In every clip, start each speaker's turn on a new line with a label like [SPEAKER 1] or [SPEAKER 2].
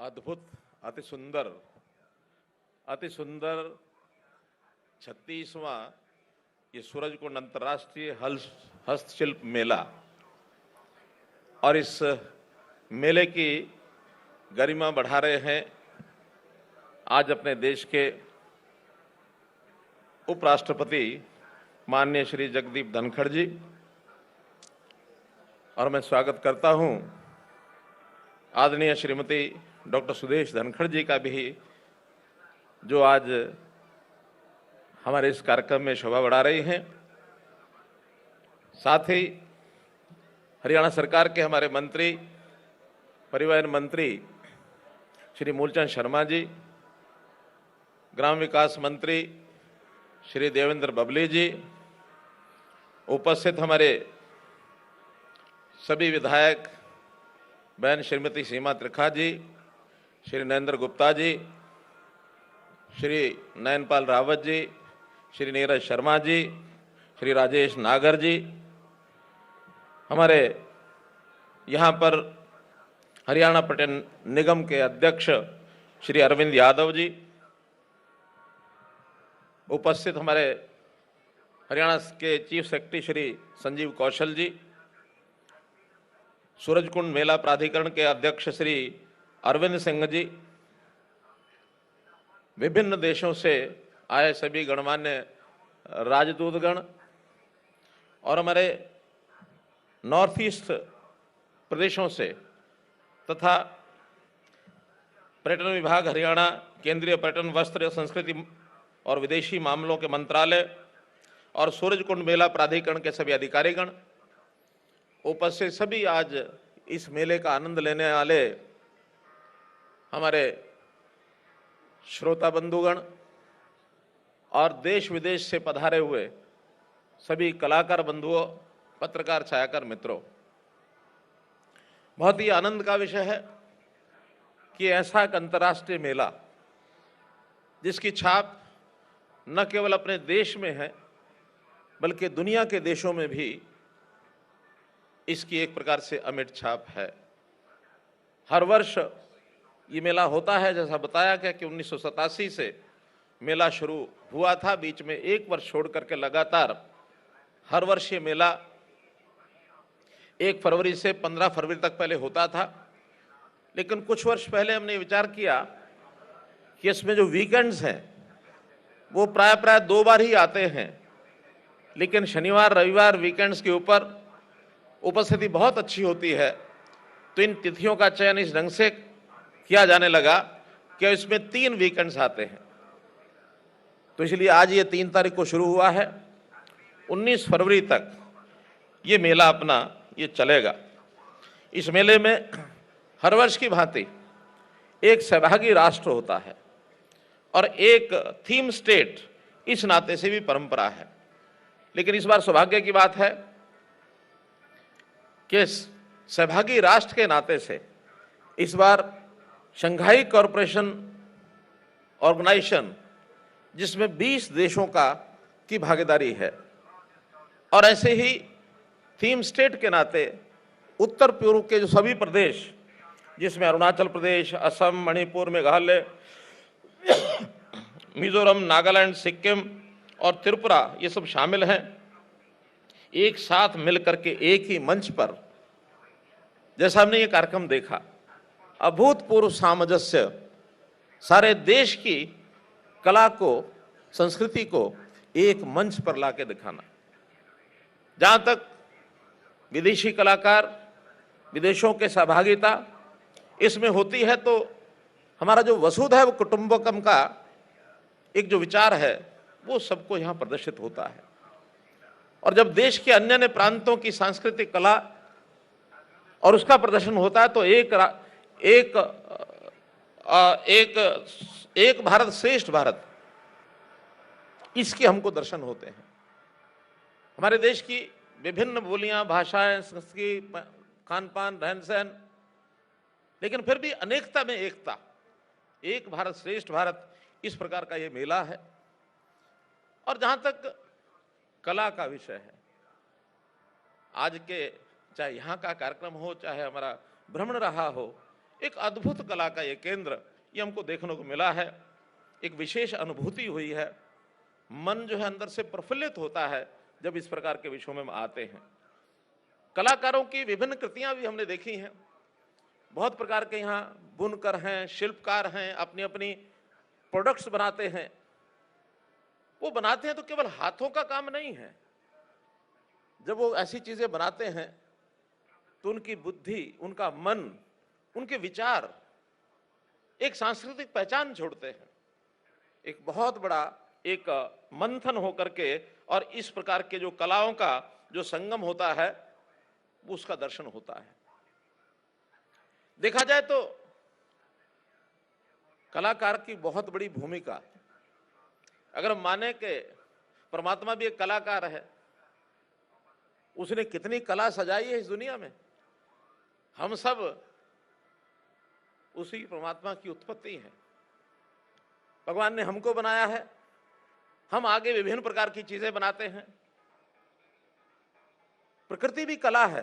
[SPEAKER 1] अद्भुत, अति सुंदर 36वां ये सूरजकुंड अंतर्राष्ट्रीय हस्तशिल्प मेला और इस मेले की गरिमा बढ़ा रहे हैं आज अपने देश के उपराष्ट्रपति माननीय श्री जगदीप धनखड़ जी। और मैं स्वागत करता हूं आदरणीय श्रीमती डॉक्टर सुदेश धनखड़ जी का भी, जो आज हमारे इस कार्यक्रम में शोभा बढ़ा रही हैं। साथ ही हरियाणा सरकार के हमारे मंत्री, परिवहन मंत्री श्री मूलचंद शर्मा जी, ग्राम विकास मंत्री श्री देवेंद्र बबली जी, उपस्थित हमारे सभी विधायक बहन श्रीमती सीमा त्रिखा जी, श्री नरेंद्र गुप्ता जी, श्री नयनपाल रावत जी, श्री नीरज शर्मा जी, श्री राजेश नागर जी, हमारे यहाँ पर हरियाणा पर्यटन निगम के अध्यक्ष श्री अरविंद यादव जी, उपस्थित हमारे हरियाणा के चीफ सेक्रेटरी श्री संजीव कौशल जी, सूरजकुंड मेला प्राधिकरण के अध्यक्ष श्री अरविंद सिंह जी, विभिन्न देशों से आए सभी गणमान्य राजदूतगण और हमारे नॉर्थ ईस्ट प्रदेशों से तथा पर्यटन विभाग हरियाणा, केंद्रीय पर्यटन वस्त्र संस्कृति और विदेशी मामलों के मंत्रालय और सूरजकुंड मेला प्राधिकरण के सभी अधिकारीगण, उपस्थित सभी आज इस मेले का आनंद लेने वाले हमारे श्रोता बंधुगण और देश विदेश से पधारे हुए सभी कलाकार बंधुओं, पत्रकार, छायाकार मित्रों, बहुत ही आनंद का विषय है कि ऐसा एक अंतर्राष्ट्रीय मेला जिसकी छाप न केवल अपने देश में है बल्कि दुनिया के देशों में भी इसकी एक प्रकार से अमिट छाप है। हर वर्ष ये मेला होता है, जैसा बताया गया कि 1987 से मेला शुरू हुआ था, बीच में एक वर्ष छोड़ करके लगातार हर वर्ष ये मेला 1 फरवरी से 15 फरवरी तक पहले होता था। लेकिन कुछ वर्ष पहले हमने विचार किया कि इसमें जो वीकेंड्स हैं वो प्राय 2 बार ही आते हैं, लेकिन शनिवार रविवार वीकेंड्स के ऊपर उपस्थिति बहुत अच्छी होती है, तो इन तिथियों का चयन इस ढंग से किया जाने लगा कि इसमें 3 वीकेंड्स आते हैं। तो इसलिए आज ये 3 तारीख को शुरू हुआ है, 19 फरवरी तक ये मेला अपना ये चलेगा। इस मेले में हर वर्ष की भांति एक सहभागी राष्ट्र होता है और एक थीम स्टेट इस नाते से भी परंपरा है। लेकिन इस बार सौभाग्य की बात है कि सहभागी राष्ट्र के नाते से इस बार शंघाई कॉरपोरेशन ऑर्गेनाइजेशन, जिसमें 20 देशों की भागीदारी है, और ऐसे ही थीम स्टेट के नाते उत्तर पूर्व के जो सभी प्रदेश, जिसमें अरुणाचल प्रदेश, असम, मणिपुर, मेघालय, मिजोरम, नागालैंड, सिक्किम और त्रिपुरा, ये सब शामिल हैं, एक साथ मिलकर के एक ही मंच पर, जैसा हमने ये कार्यक्रम देखा, अभूतपूर्व सामंजस्य, सारे देश की कला को, संस्कृति को एक मंच पर लाके दिखाना। जहां तक विदेशी कलाकार, विदेशों के सहभागिता इसमें होती है, तो हमारा जो वसुधैव कुटुंबकम का एक जो विचार है वो सबको यहाँ प्रदर्शित होता है। और जब देश के अन्य अन्य प्रांतों की सांस्कृतिक कला और उसका प्रदर्शन होता है, तो एक भारत श्रेष्ठ भारत, इसके हमको दर्शन होते हैं। हमारे देश की विभिन्न बोलियां, भाषाएं, संस्कृति, खान पान, रहन सहन, लेकिन फिर भी अनेकता में एकता, एक भारत श्रेष्ठ भारत, इस प्रकार का ये मेला है। और जहां तक कला का विषय है, आज के चाहे यहाँ का कार्यक्रम हो, चाहे हमारा भ्रमण रहा हो, एक अद्भुत कला का ये केंद्र, ये हमको देखने को मिला है। एक विशेष अनुभूति हुई है, मन जो है अंदर से प्रफुल्लित होता है जब इस प्रकार के विषयों में हम आते हैं। कलाकारों की विभिन्न कृतियां भी हमने देखी हैं। बहुत प्रकार के यहाँ बुनकर हैं, शिल्पकार हैं, अपनी अपनी प्रोडक्ट्स बनाते हैं। वो बनाते हैं तो केवल हाथों का काम नहीं है। जब वो ऐसी चीजें बनाते हैं तो उनकी बुद्धि, उनका मन, उनके विचार एक सांस्कृतिक पहचान छोड़ते हैं। एक बहुत बड़ा एक मंथन होकर के और इस प्रकार के जो कलाओं का जो संगम होता है वो उसका दर्शन होता है। देखा जाए तो कलाकार की बहुत बड़ी भूमिका, अगर हम माने कि परमात्मा भी एक कलाकार है, उसने कितनी कला सजाई है इस दुनिया में। हम सब उसी परमात्मा की उत्पत्ति है। भगवान ने हमको बनाया है, हम आगे विभिन्न प्रकार की चीजें बनाते हैं। प्रकृति भी कला है।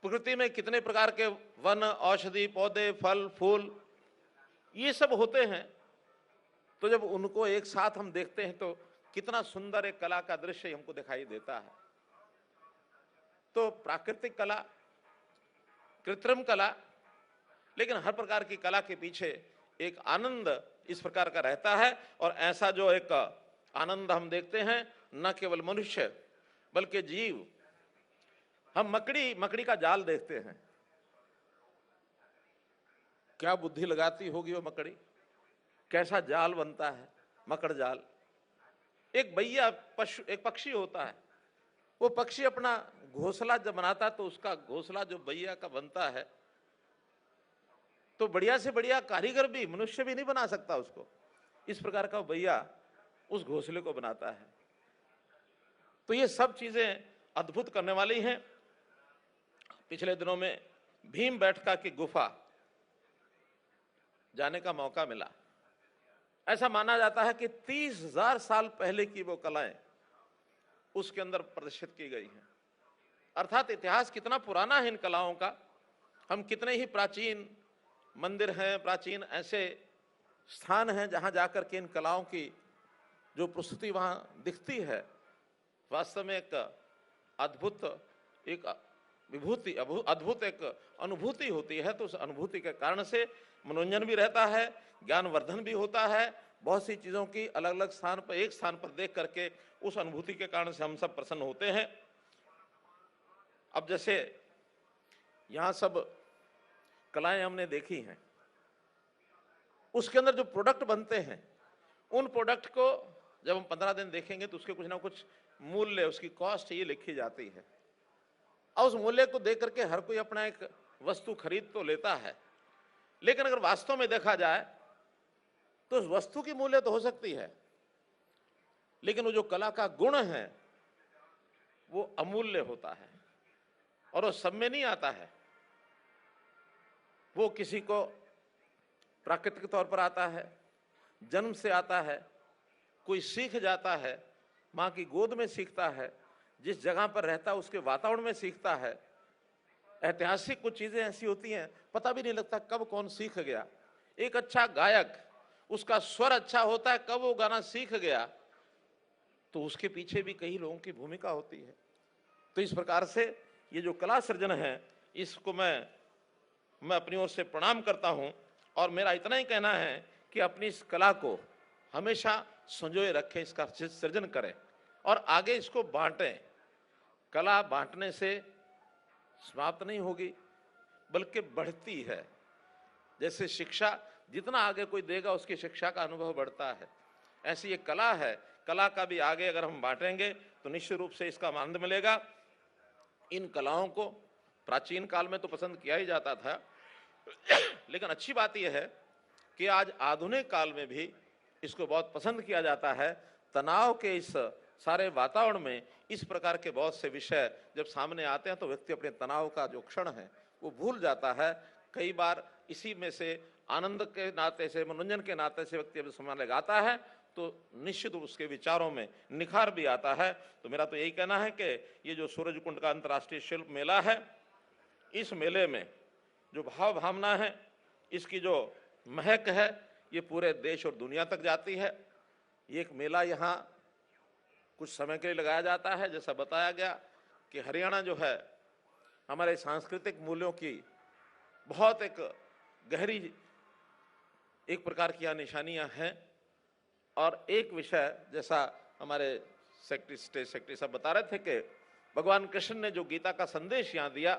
[SPEAKER 1] प्रकृति में कितने प्रकार के वन, औषधि, पौधे, फल, फूल, ये सब होते हैं। तो जब उनको एक साथ हम देखते हैं तो कितना सुंदर एक कला का दृश्य हमको दिखाई देता है। तो प्राकृतिक कला, कृत्रिम कला, लेकिन हर प्रकार की कला के पीछे एक आनंद इस प्रकार का रहता है। और ऐसा जो एक आनंद हम देखते हैं, न केवल मनुष्य बल्कि जीव, हम मकड़ी का जाल देखते हैं। क्या बुद्धि लगाती होगी वो मकड़ी, कैसा जाल बनता है, मकड़ जाल। एक बैया एक पक्षी होता है, वो पक्षी अपना घोंसला जब बनाता है तो उसका घोंसला जो बैया का बनता है, तो बढ़िया से बढ़िया कारीगर भी, मनुष्य भी नहीं बना सकता उसको। इस प्रकार का बैया उस घोंसले को बनाता है। तो ये सब चीजें अद्भुत करने वाली हैं। पिछले दिनों में भीमबेटका की गुफा जाने का मौका मिला। ऐसा माना जाता है कि 30,000 साल पहले की वो कलाएं उसके अंदर प्रदर्शित की गई हैं। अर्थात इतिहास कितना पुराना है इन कलाओं का। हम कितने ही प्राचीन मंदिर हैं, प्राचीन ऐसे स्थान हैं जहां जाकर के इन कलाओं की जो प्रस्तुति वहां दिखती है, वास्तव में एक अद्भुत एक विभूति, अद्भुत एक अनुभूति होती है। तो उस अनुभूति के कारण से मनोरंजन भी रहता है, ज्ञानवर्धन भी होता है। बहुत सी चीजों की अलग अलग स्थान पर, एक स्थान पर देख करके उस अनुभूति के कारण से हम सब प्रसन्न होते हैं। अब जैसे यहां सब कलाएं हमने देखी हैं, उसके अंदर जो प्रोडक्ट बनते हैं, उन प्रोडक्ट को जब हम 15 दिन देखेंगे तो उसके कुछ ना कुछ मूल्य, उसकी कॉस्ट ये लिखी जाती है। और उस मूल्य को देख करके हर कोई अपना एक वस्तु खरीद तो लेता है, लेकिन अगर वास्तव में देखा जाए तो उस वस्तु की मूल्य तो हो सकती है, लेकिन वो जो कला का गुण है वो अमूल्य होता है और वो सब में नहीं आता है। वो किसी को प्राकृतिक तौर पर आता है, जन्म से आता है, कोई सीख जाता है, माँ की गोद में सीखता है, जिस जगह पर रहता है उसके वातावरण में सीखता है। ऐतिहासिक कुछ चीजें ऐसी होती हैं, पता भी नहीं लगता कब कौन सीख गया। एक अच्छा गायक, उसका स्वर अच्छा होता है, कब वो गाना सीख गया, तो उसके पीछे भी कई लोगों की भूमिका होती है। तो इस प्रकार से ये जो कला सृजन है, इसको मैं अपनी ओर से प्रणाम करता हूं। और मेरा इतना ही कहना है कि अपनी इस कला को हमेशा संजोए रखें, इसका सृजन करें और आगे इसको बांटें। कला बांटने से समाप्त नहीं होगी बल्कि बढ़ती है। जैसे शिक्षा, जितना आगे कोई देगा उसकी शिक्षा का अनुभव बढ़ता है, ऐसी ये कला है। कला का भी आगे अगर हम बांटेंगे तो निश्चित रूप से इसका आनंद मिलेगा। इन कलाओं को प्राचीन काल में तो पसंद किया ही जाता था, लेकिन अच्छी बात यह है कि आज आधुनिक काल में भी इसको बहुत पसंद किया जाता है। तनाव के इस सारे वातावरण में इस प्रकार के बहुत से विषय जब सामने आते हैं तो व्यक्ति अपने तनाव का जो क्षण है वो भूल जाता है। कई बार इसी में से आनंद के नाते से, मनोरंजन के नाते से व्यक्ति जब समय लगाता है तो निश्चित उसके विचारों में निखार भी आता है। तो मेरा तो यही कहना है कि ये जो सूरजकुंड का अंतर्राष्ट्रीय शिल्प मेला है, इस मेले में जो भाव भावना है, इसकी जो महक है, ये पूरे देश और दुनिया तक जाती है। ये एक मेला यहाँ कुछ समय के लिए लगाया जाता है। जैसा बताया गया कि हरियाणा जो है हमारे सांस्कृतिक मूल्यों की बहुत एक गहरी एक प्रकार की यहाँ निशानियाँ हैं। और एक विषय जैसा हमारे स्टेट सेक्रेटरी साहब बता रहे थे कि भगवान कृष्ण ने जो गीता का संदेश यहाँ दिया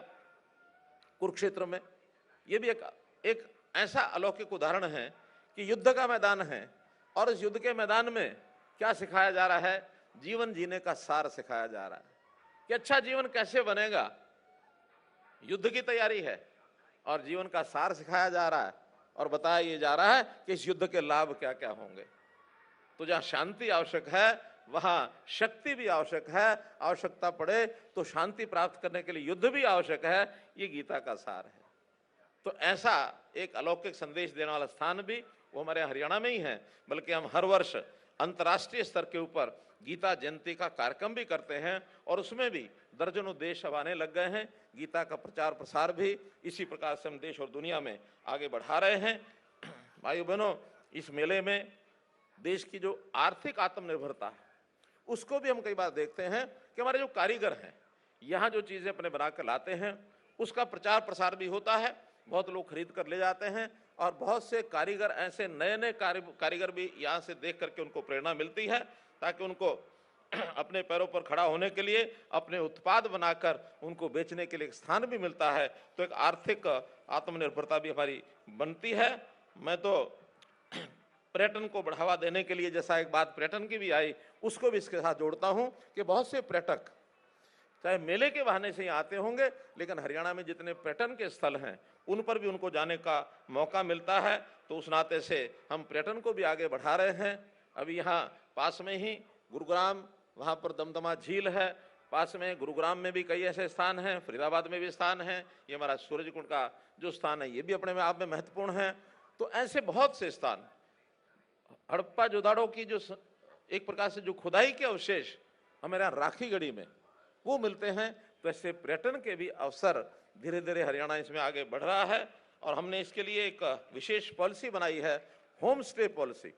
[SPEAKER 1] कुरुक्षेत्र में, ये भी एक ऐसा अलौकिक उदाहरण है कि युद्ध का मैदान है और इस युद्ध के मैदान में क्या सिखाया जा रहा है, जीवन जीने का सार सिखाया जा रहा है कि अच्छा जीवन कैसे बनेगा। युद्ध की तैयारी है और जीवन का सार सिखाया जा रहा है और बताया ये जा रहा है कि इस युद्ध के लाभ क्या क्या होंगे। तो जहां शांति आवश्यक है वहां शक्ति भी आवश्यक है, आवश्यकता पड़े तो शांति प्राप्त करने के लिए युद्ध भी आवश्यक है, ये गीता का सार है। तो ऐसा एक अलौकिक संदेश देने वाला स्थान भी वो हमारे हरियाणा में ही है, बल्कि हम हर वर्ष अंतर्राष्ट्रीय स्तर के ऊपर गीता जयंती का कार्यक्रम भी करते हैं और उसमें भी दर्जनों देश अब आने लग गए हैं। गीता का प्रचार प्रसार भी इसी प्रकार से हम देश और दुनिया में आगे बढ़ा रहे हैं। भाई बहनों, इस मेले में देश की जो आर्थिक आत्मनिर्भरता है उसको भी हम कई बार देखते हैं कि हमारे जो कारीगर हैं यहाँ जो चीज़ें अपने बना कर लाते हैं उसका प्रचार प्रसार भी होता है, बहुत लोग खरीद कर ले जाते हैं और बहुत से कारीगर ऐसे नए नए कारीगर भी यहाँ से देख करके उनको प्रेरणा मिलती है ताकि उनको अपने पैरों पर खड़ा होने के लिए अपने उत्पाद बनाकर उनको बेचने के लिए एक स्थान भी मिलता है। तो एक आर्थिक आत्मनिर्भरता भी हमारी बनती है। मैं तो पर्यटन को बढ़ावा देने के लिए, जैसा एक बात पर्यटन की भी आई, उसको भी इसके साथ जोड़ता हूँ कि बहुत से पर्यटक चाहे मेले के बहाने से ही आते होंगे, लेकिन हरियाणा में जितने पर्यटन के स्थल हैं उन पर भी उनको जाने का मौका मिलता है। तो उस नाते से हम पर्यटन को भी आगे बढ़ा रहे हैं। अभी यहाँ पास में ही गुरुग्राम, वहाँ पर दमदमा झील है, पास में गुरुग्राम में भी कई ऐसे स्थान हैं, फरीदाबाद में भी स्थान हैं, ये हमारा सूरजकुंड का जो स्थान है ये भी अपने में आप में महत्वपूर्ण है। तो ऐसे बहुत से स्थान, हड़प्पा जोधाड़ो की जो एक प्रकार से जो खुदाई के अवशेष हमारे यहाँ राखीगढ़ी में वो मिलते हैं। तो ऐसे पर्यटन के भी अवसर धीरे धीरे हरियाणा इसमें आगे बढ़ रहा है और हमने इसके लिए एक विशेष पॉलिसी बनाई है, home stay policy.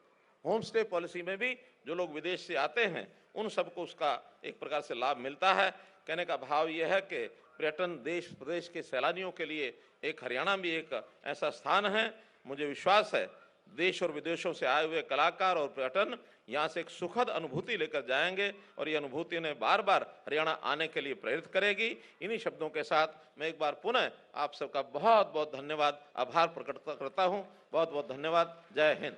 [SPEAKER 1] Home stay policy में भी जो लोग विदेश से आते हैं उन सबको उसका एक प्रकार से लाभ मिलता है। कहने का भाव यह है कि पर्यटन देश प्रदेश के सैलानियों के लिए एक हरियाणा भी एक ऐसा स्थान है। मुझे विश्वास है देश और विदेशों से आए हुए कलाकार और पर्यटन यहाँ से एक सुखद अनुभूति लेकर जाएंगे और ये अनुभूति उन्हें बार बार हरियाणा आने के लिए प्रेरित करेगी। इन्हीं शब्दों के साथ मैं एक बार पुनः आप सबका बहुत बहुत धन्यवाद, आभार प्रकट करता हूँ। बहुत बहुत धन्यवाद। जय हिंद।